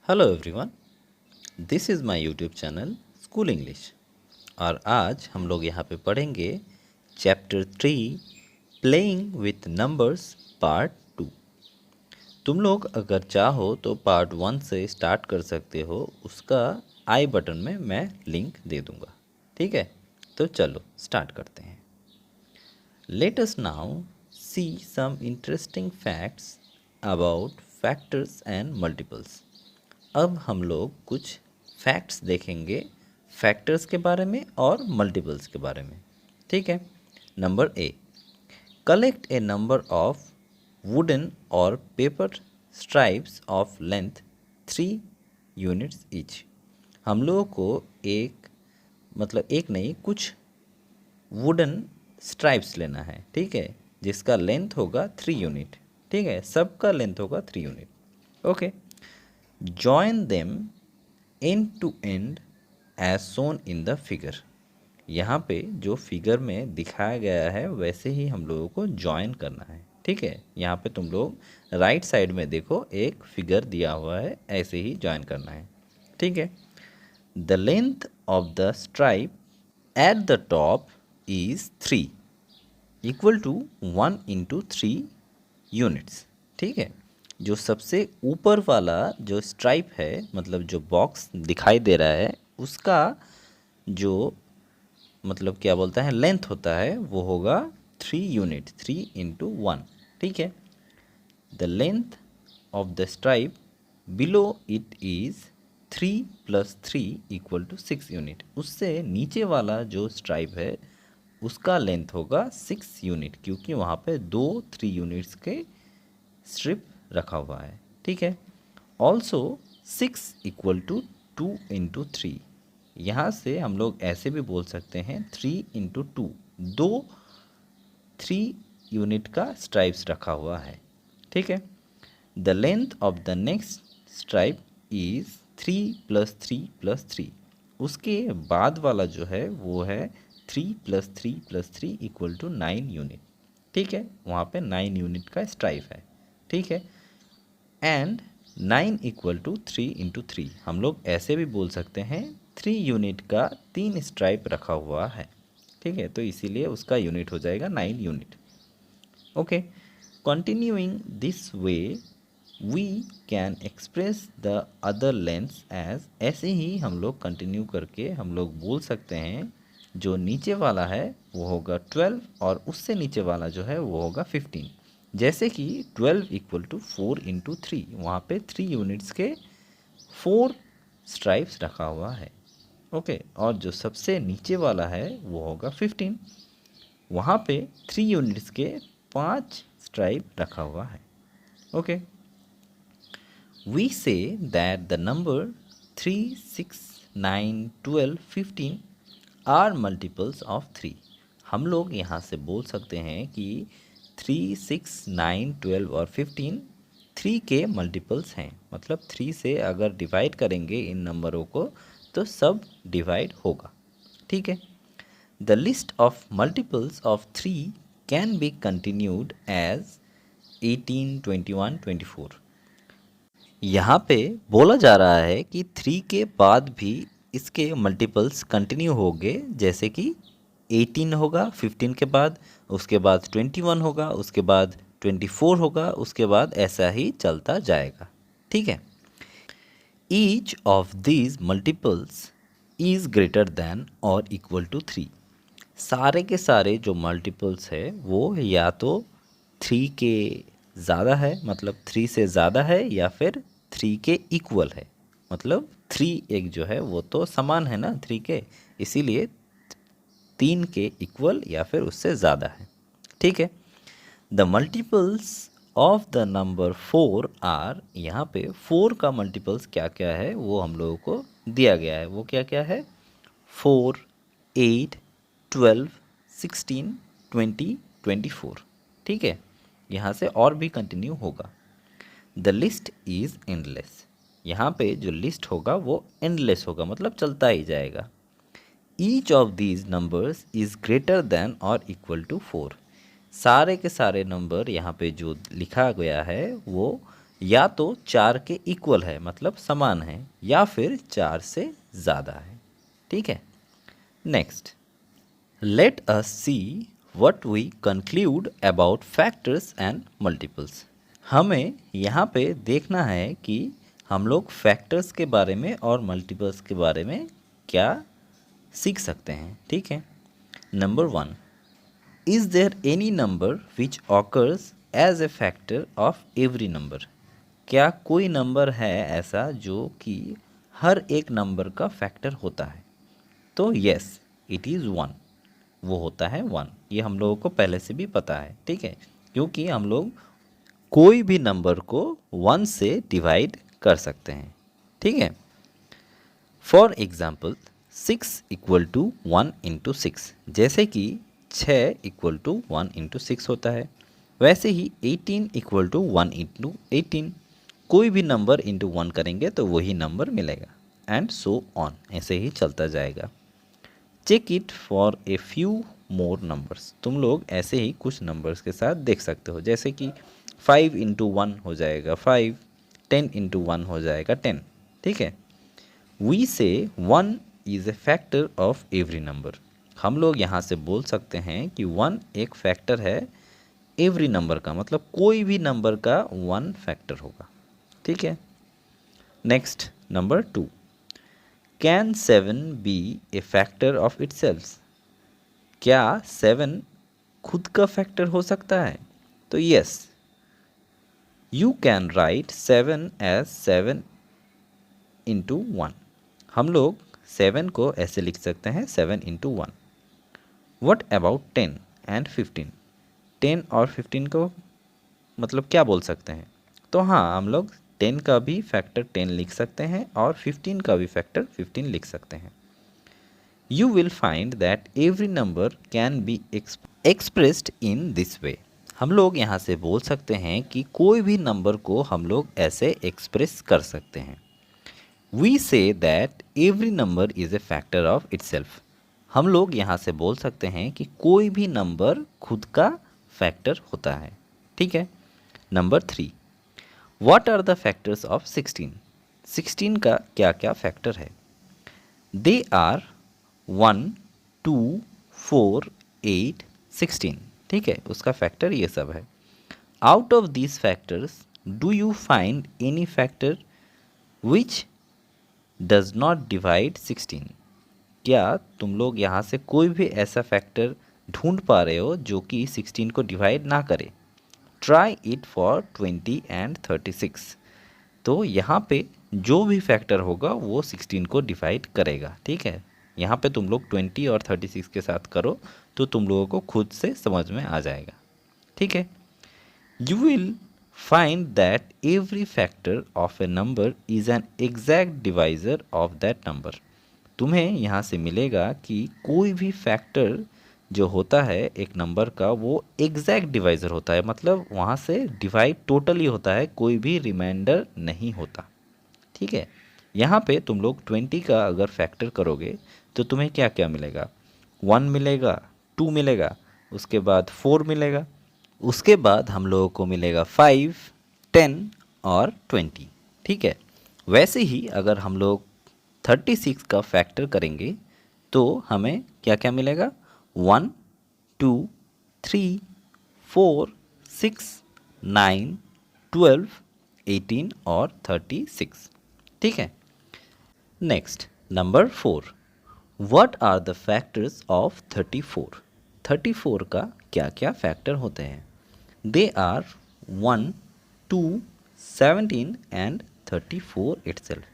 Hello everyone, this is my YouTube channel school English. और आज हम लोग यहाँ पे पढ़ेंगे chapter 3 playing with numbers part 2। तुम लोग अगर चाहो तो पार्ट 1 से स्टार्ट कर सकते हो, उसका आई बटन में मैं लिंक दे दूँगा। ठीक है, तो चलो स्टार्ट करते हैं। Let us now see some interesting facts about factors and multiples. अब हम लोग कुछ फैक्ट्स देखेंगे फैक्टर्स के बारे में और मल्टीपल्स के बारे में। ठीक है। Number A, collect a number of wooden और paper stripes of length 3 units each. हम लोगों को एक नहीं, कुछ वुडन स्ट्राइप्स लेना है। ठीक है, जिसका लेंथ होगा 3 यूनिट। ठीक है, सबका लेंथ होगा 3 unit. Okay, join them end to end as shown in the figure. यहाँ पे जो फिगर में दिखाया गया है वैसे ही हम लोगों को जॉइन करना है। ठीक है, यहाँ पे तुम लोग राइट साइड में देखो, एक फिगर दिया हुआ है, ऐसे ही जॉइन करना है। ठीक है। The length of the stripe at the top is 3 equal to 1 into 3 units. ठीक है, जो सबसे ऊपर वाला जो स्ट्राइप है, मतलब जो बॉक्स दिखाई दे रहा है, उसका जो मतलब क्या बोलते हैं लेंथ होता है, वो होगा 3 यूनिट, 3 इंटू 1। ठीक है। The length of the stripe below it is 3 plus 3 equal to 6 unit. उससे नीचे वाला जो स्ट्राइप है उसका लेंथ होगा 6 यूनिट, क्योंकि वहाँ पे 3 यूनिट्स के स्ट्रिप रखा हुआ है। ठीक है। Also 6 equal to 2 into 3। यहाँ से हम लोग ऐसे भी बोल सकते हैं 3 इंटू 2, 3 यूनिट का स्ट्राइप्स रखा हुआ है। ठीक है। The length of the next stripe is 3 plus 3 plus 3। उसके बाद वाला जो है वो है 3 plus 3 plus 3 equal to 9 unit. ठीक है, वहाँ पे 9 यूनिट का स्ट्राइप है। ठीक है। And 9 equal to 3 into 3। हम लोग ऐसे भी बोल सकते हैं 3 यूनिट का 3 स्ट्राइप रखा हुआ है। ठीक है, तो इसीलिए उसका यूनिट हो जाएगा 9 unit. Okay, continuing this way we can express the other lengths as. ऐसे ही हम लोग कंटिन्यू करके हम लोग बोल सकते हैं जो नीचे वाला है वो होगा 12 और उससे नीचे वाला जो है वो होगा 15। जैसे कि 12 इक्वल टू 4 इंटू 3, वहाँ पे 3 यूनिट्स के 4 स्ट्राइप्स रखा हुआ है। ओके, और जो सबसे नीचे वाला है वो होगा 15, वहाँ पे 3 यूनिट्स के 5 स्ट्राइप रखा हुआ है। Okay, we say that the number 3, 6, 9, 12, 15 are multiples of 3। हम लोग यहाँ से बोल सकते हैं कि 3, 6, 9, 12 और 15 3 के मल्टीपल्स हैं। मतलब 3 से अगर डिवाइड करेंगे इन नंबरों को तो सब डिवाइड होगा। ठीक है। The list of multiples of 3 can be continued as 18, 21, 24। यहाँ पे बोला जा रहा है कि 3 के बाद भी इसके मल्टीपल्स कंटिन्यू होंगे, जैसे कि 18 होगा 15 के बाद, उसके बाद 21 होगा, उसके बाद 24 होगा, उसके बाद ऐसा ही चलता जाएगा। ठीक है। Each of these multiples is greater than और इक्वल टू 3। सारे के सारे जो मल्टीपल्स है वो या तो 3 के ज़्यादा है, मतलब 3 से ज़्यादा है, या फिर 3 के इक्वल है। मतलब 3 एक जो है वो तो समान है ना 3 के, इसीलिए 3 के इक्वल या फिर उससे ज़्यादा है। ठीक है। The multiples of the number 4 are. यहाँ पे 4 का मल्टीपल्स क्या क्या है वो हम लोगों को दिया गया है। वो क्या क्या है? 4, 8, 12, 16, 20, 24। ठीक है, यहाँ से और भी कंटिन्यू होगा। The list is endless. यहाँ पे जो लिस्ट होगा वो एंडलेस होगा, मतलब चलता ही जाएगा। Each of these numbers is greater than और इक्वल टू 4। सारे के सारे नंबर यहाँ पे जो लिखा गया है वो या तो 4 के इक्वल है मतलब समान है, या फिर 4 से ज़्यादा है। ठीक है, next let us see what we conclude about factors and multiples. हमें यहाँ पे देखना है कि हम लोग फैक्टर्स के बारे में और मल्टीपल्स के बारे में क्या सीख सकते हैं। ठीक है, number 1, is there any number which occurs as a factor of every number. क्या कोई नंबर है ऐसा जो कि हर एक नंबर का फैक्टर होता है? तो यस, इट इज़ 1, वो होता है 1। ये हम लोगों को पहले से भी पता है। ठीक है, क्योंकि हम लोग कोई भी नंबर को 1 से डिवाइड कर सकते हैं। ठीक है, for example 6 equal to 1 into 6, जैसे कि 6 इक्वल टू 1 इंटू 6 होता है। वैसे ही 18 इक्वल टू 1 इंटू 18, कोई भी नंबर इंटू 1 करेंगे तो वही नंबर मिलेगा, एंड सो ऑन, ऐसे ही चलता जाएगा। Check it for a few more numbers. तुम लोग ऐसे ही कुछ नंबर्स के साथ देख सकते हो, जैसे कि 5 इंटू 1 हो जाएगा 5, 10 इंटू 1 हो जाएगा 10। ठीक है, वी से 1 is a factor of every number. हम लोग यहाँ से बोल सकते हैं कि 1 एक फैक्टर है एवरी नंबर का, मतलब कोई भी नंबर का 1 फैक्टर होगा। ठीक है, next number 2, can 7 be a factor of itself. क्या 7 खुद का फैक्टर हो सकता है? तो yes, you can write 7 as 7 into 1। हम लोग 7 को ऐसे लिख सकते हैं 7 इंटू 1। What about 10 and 15? 10 और 15 को मतलब क्या बोल सकते हैं? तो हाँ, हम लोग 10 का भी फैक्टर 10 लिख सकते हैं और 15 का भी फैक्टर 15 लिख सकते हैं। You will find that every number can be expressed in this way। हम लोग यहाँ से बोल सकते हैं कि कोई भी नंबर को हम लोग ऐसे एक्सप्रेस कर सकते हैं। We say that every number is a factor of itself। हम लोग यहाँ से बोल सकते हैं कि कोई भी नंबर खुद का फैक्टर होता है। ठीक है, number 3, What are the factors of 16? 16 का क्या क्या फैक्टर है? They are 1, 2, 4, 8, 16। ठीक है, उसका फैक्टर ये सब है। Out of these factors do you find any factor which does not divide 16? क्या तुम लोग यहाँ से कोई भी ऐसा फैक्टर ढूंढ पा रहे हो जो कि 16 को डिवाइड ना करे? Try it for 20 and 36। तो यहाँ पे जो भी फैक्टर होगा वो 16 को डिवाइड करेगा। ठीक है, यहाँ पे तुम लोग 20 और 36 के साथ करो तो तुम लोगों को खुद से समझ में आ जाएगा। ठीक है, you will find that every factor of a number is an exact divisor of that number. तुम्हें यहाँ से मिलेगा कि कोई भी फैक्टर जो होता है एक नंबर का वो एग्जैक्ट डिवाइज़र होता है, मतलब वहाँ से डिवाइड टोटली होता है, कोई भी रिमाइंडर नहीं होता। ठीक है, यहाँ पे तुम लोग 20 का अगर फैक्टर करोगे तो तुम्हें क्या क्या मिलेगा? 1 मिलेगा, 2 मिलेगा, उसके बाद 4 मिलेगा, उसके बाद हम लोगों को मिलेगा 5, 10 और 20। ठीक है, वैसे ही अगर हम लोग 36 का फैक्टर करेंगे तो हमें क्या क्या मिलेगा? 1, 2, 3, 4, 6, 9, 12, 18 और 36। ठीक है, next number 4, what are the factors of 34? 34 का क्या क्या फैक्टर होते हैं? They are 1, 2, 17 and 34 itself.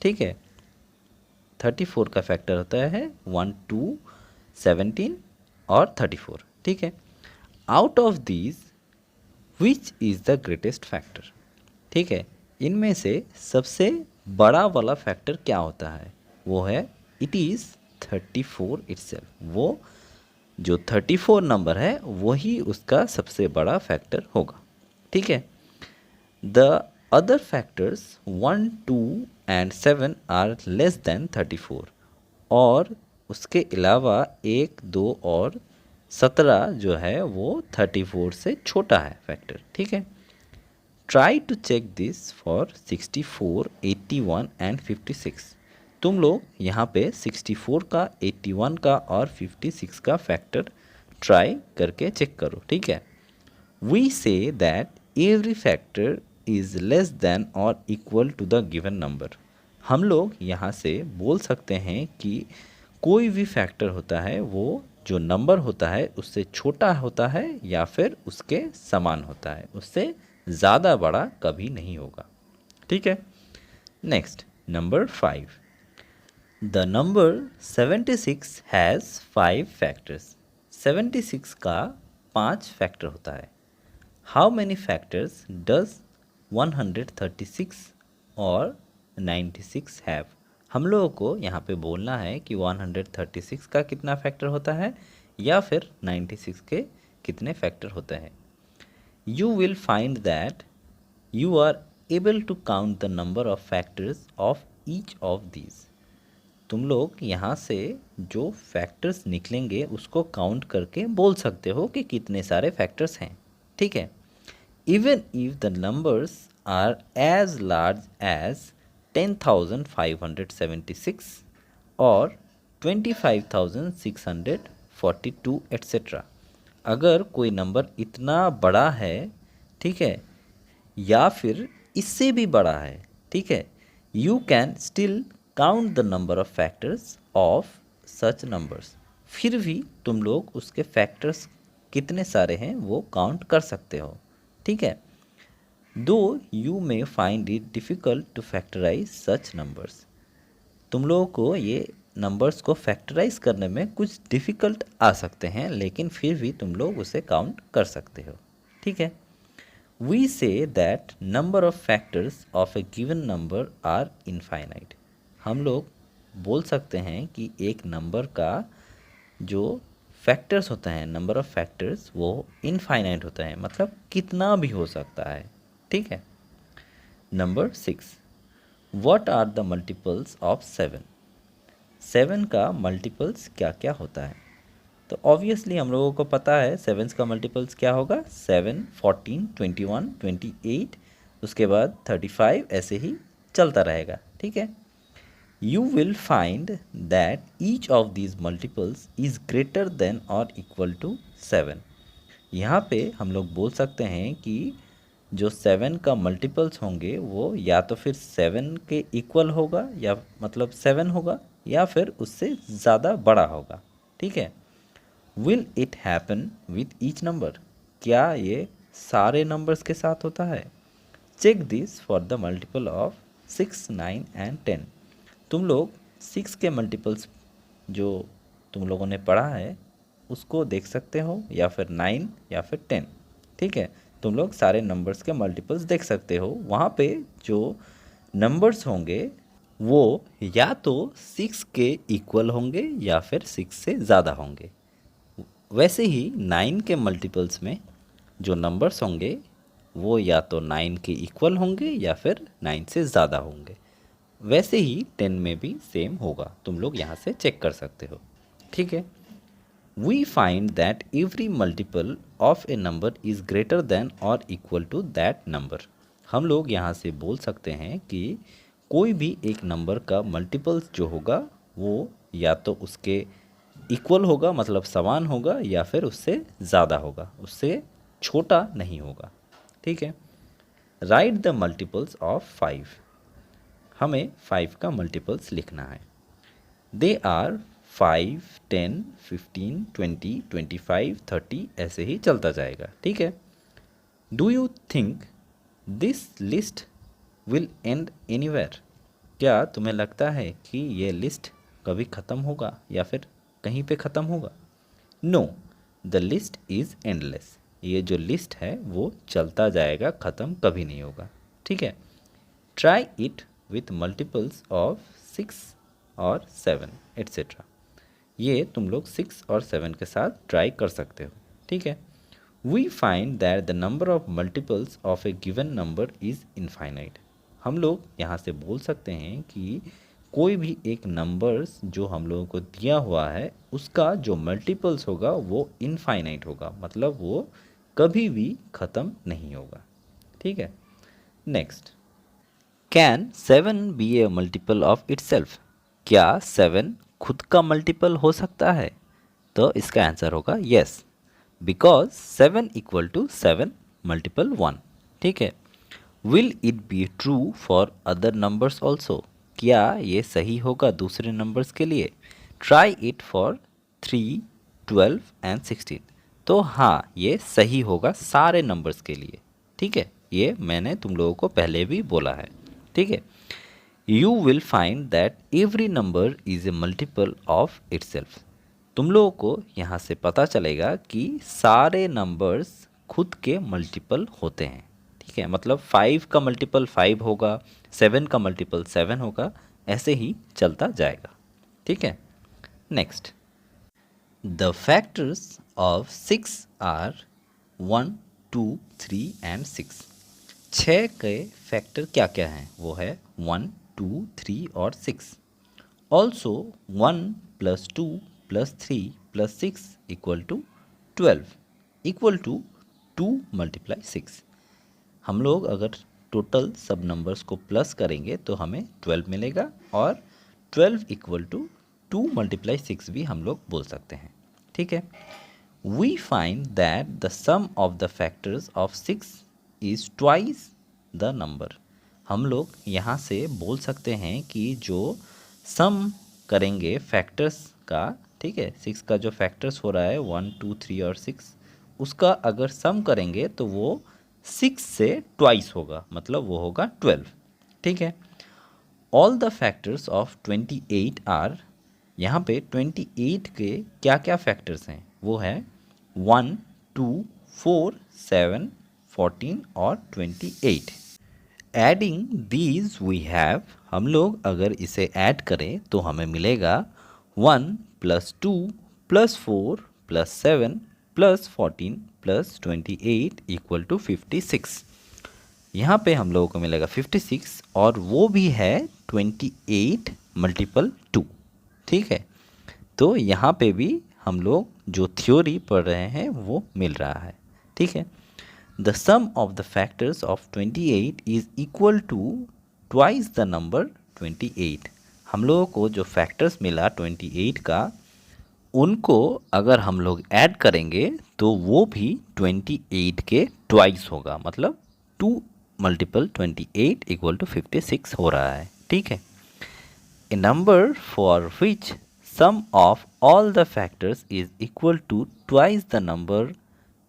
ठीक है, 34 का फैक्टर होता है 1, 2, 17 और 34। ठीक है, out of these which is the greatest factor? ठीक है, इनमें से सबसे बड़ा वाला फैक्टर क्या होता है? वो है इट इज़ 34 इटसेल्फ। वो जो 34 नंबर है वही उसका सबसे बड़ा फैक्टर होगा। ठीक है, the other factors 1, 2 and 7 are less than 34, और उसके अलावा 1, 2 और 17 जो है वो 34 से छोटा है फैक्टर। ठीक है, try to check this for 64, 81 and 56। तुम लोग यहाँ पे 64 का, 81 का और 56 का फैक्टर ट्राई करके चेक करो, ठीक है। We say that every factor is less than और equal to the given number. हम लोग यहाँ से बोल सकते हैं कि कोई भी फैक्टर होता है वो जो नंबर होता है उससे छोटा होता है या फिर उसके समान होता है, उससे ज़्यादा बड़ा कभी नहीं होगा, ठीक है। Next, number 5। The number 76 has 5 factors. 76 का 5 फैक्टर होता है। हाउ मैनी फैक्टर्स डज 136 और 96 हैव। हम लोगों को यहाँ पे बोलना है कि 136 का कितना फैक्टर होता है या फिर 96 के कितने फैक्टर होते हैं। You will find that you are able to count the number of factors of each of these। तुम लोग यहाँ से जो फैक्टर्स निकलेंगे उसको काउंट करके बोल सकते हो कि कितने सारे फैक्टर्स हैं, ठीक है। Even if the numbers are as large as 10,576 और 25,642 etc। अगर कोई नंबर इतना बड़ा है, ठीक है, या फिर इससे भी बड़ा है, ठीक है, you can still count the number of factors of such numbers. फिर भी तुम लोग उसके फैक्टर्स कितने सारे हैं वो काउंट कर सकते हो, ठीक है। Do you may find it difficult to factorize such numbers. तुम लोगों को ये नंबर्स को फैक्टराइज करने में कुछ डिफ़िकल्ट आ सकते हैं, लेकिन फिर भी तुम लोग उसे काउंट कर सकते हो, ठीक है। We say that number of factors of a given number are infinite. हम लोग बोल सकते हैं कि एक नंबर का जो फैक्टर्स होता है, नंबर ऑफ फैक्टर्स, वो इनफाइनाइट होता है, मतलब कितना भी हो सकता है, ठीक है। Number 6। What are the multiples of 7। 7 का मल्टीपल्स क्या क्या होता है। तो ऑब्वियसली हम लोगों को पता है 7 का मल्टीपल्स क्या होगा। 7, 14, 21, 28, उसके बाद 35, ऐसे ही चलता रहेगा, ठीक है। You will find that each of these multiples is greater than or equal to 7। यहाँ पे हम लोग बोल सकते हैं कि जो 7 का मल्टीपल्स होंगे वो या तो फिर 7 के इक्वल होगा, या मतलब 7 होगा, या फिर उससे ज़्यादा बड़ा होगा, ठीक है। Will it happen with each number। क्या ये सारे नंबर्स के साथ होता है। Check this for the multiple of 6, 9 and 10। तुम लोग 6 के मल्टीपल्स जो तुम लोगों ने पढ़ा है उसको देख सकते हो, या फिर 9 या फिर 10, ठीक है। तुम लोग सारे नंबर्स के मल्टीपल्स देख सकते हो। वहाँ पे जो नंबर्स होंगे वो या तो 6 के इक्वल होंगे या फिर 6 से ज़्यादा होंगे। वैसे ही 9 के मल्टीपल्स में जो नंबर्स होंगे वो या तो 9 के इक्वल होंगे या फिर 9 से ज़्यादा होंगे। वैसे ही 10 में भी सेम होगा, तुम लोग यहाँ से चेक कर सकते हो, ठीक है। We find that every multiple of a number is greater than और इक्वल टू दैट नंबर। हम लोग यहाँ से बोल सकते हैं कि कोई भी एक नंबर का मल्टीपल्स जो होगा वो या तो उसके इक्वल होगा, मतलब समान होगा, या फिर उससे ज़्यादा होगा, उससे छोटा नहीं होगा, ठीक है। Right the multiples of 5। हमें 5 का मल्टीपल्स लिखना है। दे आर 5, 10, 15, 20, 25, 30, ऐसे ही चलता जाएगा, ठीक है। Do you think this list will and anywhere. क्या तुम्हें लगता है कि ये लिस्ट कभी ख़त्म होगा या फिर कहीं पे ख़त्म होगा। No, the list is endless. ये जो लिस्ट है वो चलता जाएगा, ख़त्म कभी नहीं होगा, ठीक है। Try it with multiples of 6 और 7 एट्सेट्रा। ये तुम लोग 6 और 7 के साथ ट्राई कर सकते हो, ठीक है। We find that the number of multiples of a given number is infinite. हम लोग यहाँ से बोल सकते हैं कि कोई भी एक नंबर्स जो हम लोगों को दिया हुआ है उसका जो मल्टीपल्स होगा वो इनफाइनाइट होगा, मतलब वो कभी भी ख़त्म नहीं होगा, ठीक है। Next, can 7 be a multiple of itself? क्या 7 खुद का मल्टीपल हो सकता है? तो इसका आंसर होगा yes, because 7 equal to 7 multiple 1। ठीक है। Will it be true for other numbers also? क्या ये सही होगा दूसरे नंबर्स के लिए? Try it for 3, 12 and 16। तो हाँ, ये सही होगा सारे नंबर्स के लिए। ठीक है, ये मैंने तुम लोगों को पहले भी बोला है। ठीक है। You will find that every number is a multiple of itself. तुम लोगों को यहाँ से पता चलेगा कि सारे नंबर्स खुद के मल्टीपल होते हैं। ठीक है, मतलब 5 का मल्टीपल 5 होगा, 7 का मल्टीपल 7 होगा, ऐसे ही चलता जाएगा। ठीक है। Next, the factors of 6 are 1, 2, 3 and 6। 6 के फैक्टर क्या क्या हैं? वो है 1, 2, 3 और 6। Also 1 plus 2 plus 3 plus 6 equal to 12 equal to 2 multiply 6। हम लोग अगर टोटल सब नंबर्स को प्लस करेंगे तो हमें 12 मिलेगा, और 12 इक्वल टू 2 मल्टीप्लाई 6 भी हम लोग बोल सकते हैं। ठीक है। We find that the sum of the factors of 6 is twice the number. हम लोग यहाँ से बोल सकते हैं कि जो सम करेंगे फैक्टर्स का, ठीक है, 6 का जो फैक्टर्स हो रहा है 1, 2, 3 और 6, उसका अगर सम करेंगे तो वो 6 से ट्वाइस होगा, मतलब वो होगा 12। ठीक है। All the factors of 28 are, यहाँ पे 28 के क्या क्या फैक्टर्स हैं? वो है 1, 2, 4, 7, 14 और 28। एडिंग दीज वी हैव, हम लोग अगर इसे ऐड करें तो हमें मिलेगा 1 plus 2 plus 4 plus 7 plus 14 plus 28 equal to 56। यहाँ पे हम लोगों को मिलेगा 56, और वो भी है 28 मल्टीपल 2। ठीक है। तो यहाँ पे भी हम लोग जो थ्योरी पढ़ रहे हैं वो मिल रहा है। ठीक है। The sum of the factors of 28 is equal to twice the number 28। हम लोगों को जो फैक्टर्स मिला 28 का, उनको अगर हम लोग ऐड करेंगे तो वो भी 28 के ट्वाइस होगा, मतलब 2 मल्टीपल 28 इक्वल टू 56 हो रहा है। ठीक है। A number for which sum of all the factors is equal to twice the number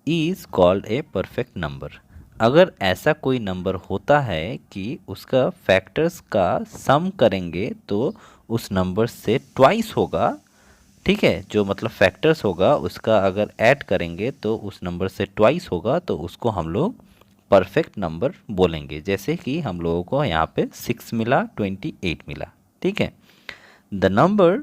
is called a perfect number. अगर ऐसा कोई नंबर होता है कि उसका फैक्टर्स का सम करेंगे तो उस नंबर से ट्वाइस होगा, ठीक है, जो मतलब फैक्टर्स होगा उसका अगर ऐड करेंगे तो उस नंबर से ट्वाइस होगा, तो उसको हम लोग परफेक्ट नंबर बोलेंगे। जैसे कि हम लोगों को यहाँ पे 6 मिला, 28 मिला। ठीक है। The number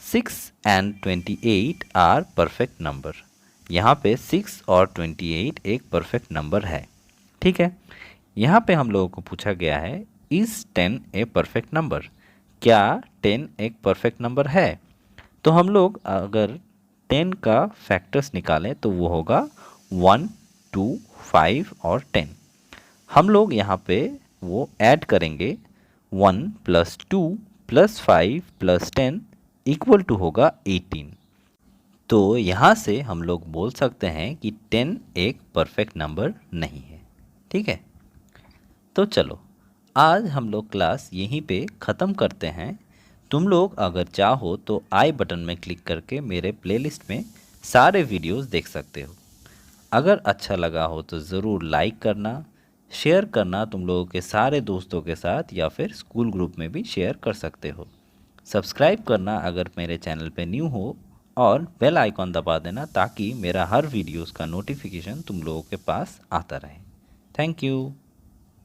6 and 28 are perfect number. यहाँ पे 6 और 28 एक परफेक्ट नंबर है। ठीक है। यहाँ पे हम लोगों को पूछा गया है, इज़ 10 ए परफेक्ट नंबर? क्या 10 एक परफेक्ट नंबर है? तो हम लोग अगर 10 का फैक्टर्स निकालें तो वो होगा 1, 2, 5 और 10। हम लोग यहाँ पे वो ऐड करेंगे 1 plus 2 plus 5 plus 10 equal to होगा 18। तो यहाँ से हम लोग बोल सकते हैं कि 10 एक परफेक्ट नंबर नहीं है। ठीक है। तो चलो, आज हम लोग क्लास यहीं पे ख़त्म करते हैं। तुम लोग अगर चाहो तो आई बटन में क्लिक करके मेरे प्लेलिस्ट में सारे वीडियोस देख सकते हो। अगर अच्छा लगा हो तो ज़रूर लाइक करना, शेयर करना तुम लोगों के सारे दोस्तों के साथ, या फिर स्कूल ग्रुप में भी शेयर कर सकते हो। सब्सक्राइब करना अगर मेरे चैनल पे न्यू हो, और बेल आइकॉन दबा देना ताकि मेरा हर वीडियोस का नोटिफिकेशन तुम लोगों के पास आता रहे। Thank you.